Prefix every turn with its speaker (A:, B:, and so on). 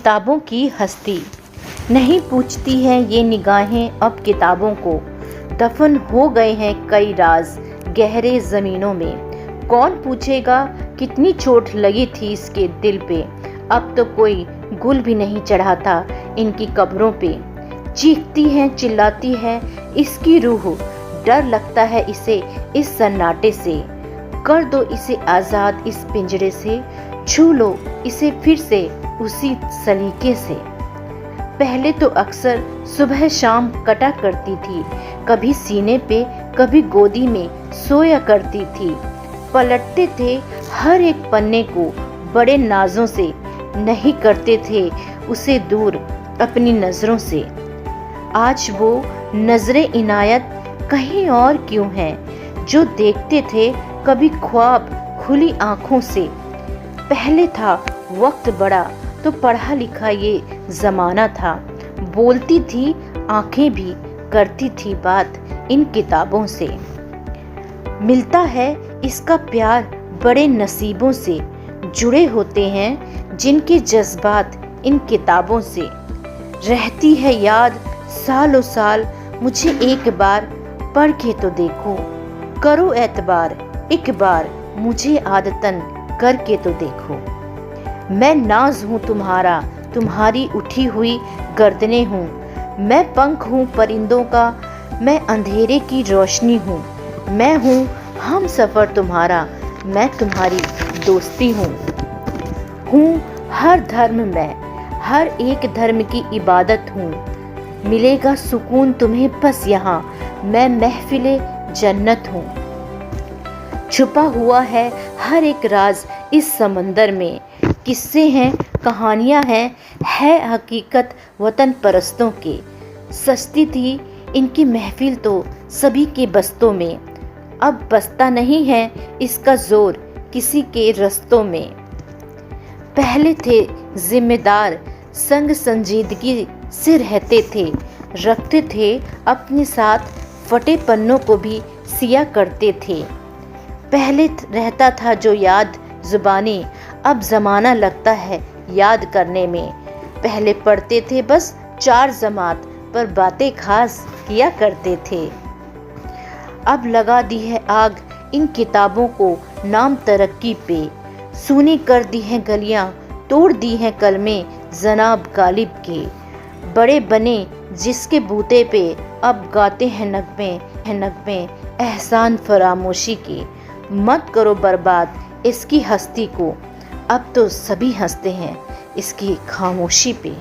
A: किताबों की हस्ती। नहीं पूछती हैं ये निगाहें अब किताबों को, दफन हो गए हैं कई राज गहरे ज़मीनों में। कौन पूछेगा कितनी चोट लगी थी इसके दिल पे, अब तो कोई गुल भी नहीं चढ़ाता इनकी कब्रों पे। चीखती है चिल्लाती है इसकी रूह, डर लगता है इसे इस सन्नाटे से। कर दो इसे आज़ाद इस पिंजरे से, छू लो इसे फिर से उसी सलीके से। पहले तो अक्सर सुबह शाम कटा करती थी, कभी सीने पे कभी गोदी में सोया करती थी। पलटते थे हर एक पन्ने को बड़े नाजों से, नहीं करते थे उसे दूर अपनी नज़रों से। आज वो नजरे इनायत कहीं और क्यों हैं, जो देखते थे कभी ख्वाब खुली आंखों से। पहले था वक्त बड़ा तो पढ़ा लिखा ये ज़माना था, बोलती थी आंखें भी करती थी बात इन किताबों से। मिलता है इसका प्यार बड़े नसीबों से, जुड़े होते हैं जिनके जज्बात इन किताबों से। रहती है याद सालों साल मुझे एक बार पढ़ के तो देखो, करो एतबार एक बार मुझे आदतन करके तो देखो। मैं नाज हूँ तुम्हारा, तुम्हारी उठी हुई गर्दनें हूँ। मैं पंख हूँ परिंदों का, मैं अंधेरे की रोशनी हूँ। मैं हूँ हम सफ़र तुम्हारा, मैं तुम्हारी दोस्ती हूँ। हर धर्म में, हर एक धर्म की इबादत हूँ। मिलेगा सुकून तुम्हें बस यहाँ, मैं महफिले जन्नत हूँ। छुपा हुआ है हर एक राज इस समंदर में, किस्से हैं कहानियाँ हैं, है हकीकत वतन परस्तों के। सस्ती थी इनकी महफिल तो सभी के बस्तों में, अब बसता नहीं है इसका जोर किसी के रस्तों में। पहले थे जिम्मेदार संग संजीदगी से रहते थे, रखते थे अपने साथ फटे पन्नों को भी सिया करते थे। पहले रहता था जो याद जुबानी, अब ज़माना लगता है याद करने में। पहले पढ़ते थे बस 4 जमात पर बातें खास किया करते थे। अब लगा दी है आग इन किताबों को नाम तरक्की पे, सूनी कर दी हैं गलियां, तोड़ दी हैं कलमे जनाब गालिब के। बड़े बने जिसके बूते पे अब गाते हैं नगमे एहसान फरामोशी के। मत करो बर्बाद इसकी हस्ती को, अब तो सभी हंसते हैं इसकी खामोशी पे।